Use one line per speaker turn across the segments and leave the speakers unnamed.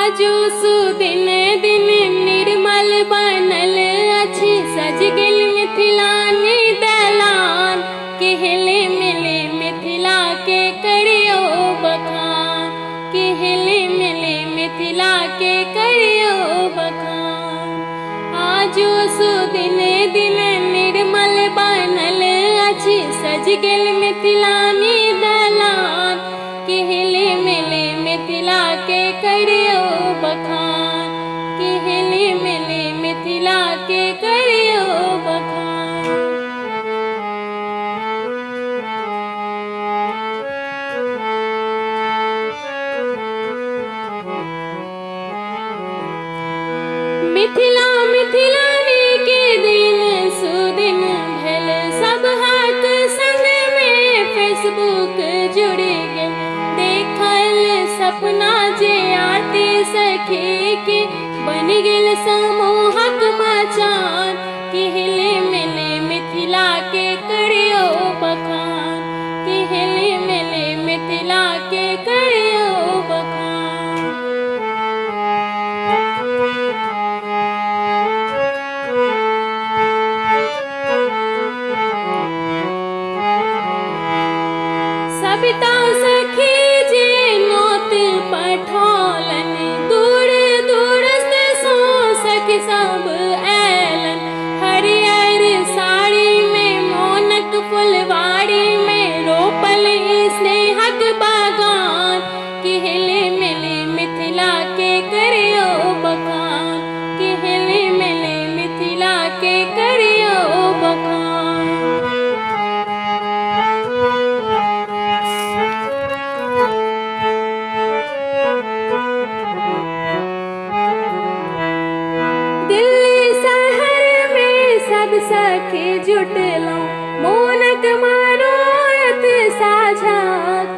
आजू सुदिन दिन निर्मल बनल अछि, सज गेल मिथिलानी दलान। कि हिले मिले मिथिला के करियो बखान, कि हिले मिले मिथिला के करियो बखान। आजू सुदिन दिन निर्मल बनल अछि, सज गेल मिथिलानी दलान। कि हिले मिले मिथिला के करियो बखान, कि हिले मिले मिथिला के करियो बखान। मिथिला मिथिलानी के दिन सुदिन भेल, सब हाथ संग में फेसबुक जुड़ गेल। देखल सपना जे आरती सखी के बन गेल समूहक मचान। कि हिले मिले मिथिला के करियो बखान, कि हिले मिले मिथिला के करियो बखान। सविता सखी जे नोत पठौलन, दूर दूरस्त सो सखी सब ऐलन। हरियर साड़ी में मोनक फुलवाड़ी में रोपल स्नेहक बागान। कि हिले मिले मिथिला के करियो बखान, कि हिले मिले मिथिला के करियो बखान। दिल्ली शहर में सब सखी जुटलौं, मोनक मनोरथ साझा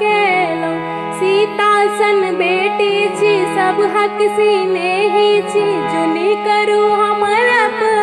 केलौं। सीता सन बेटी छी सब हक सिनेही छी, जुनि करू हमर अपमान।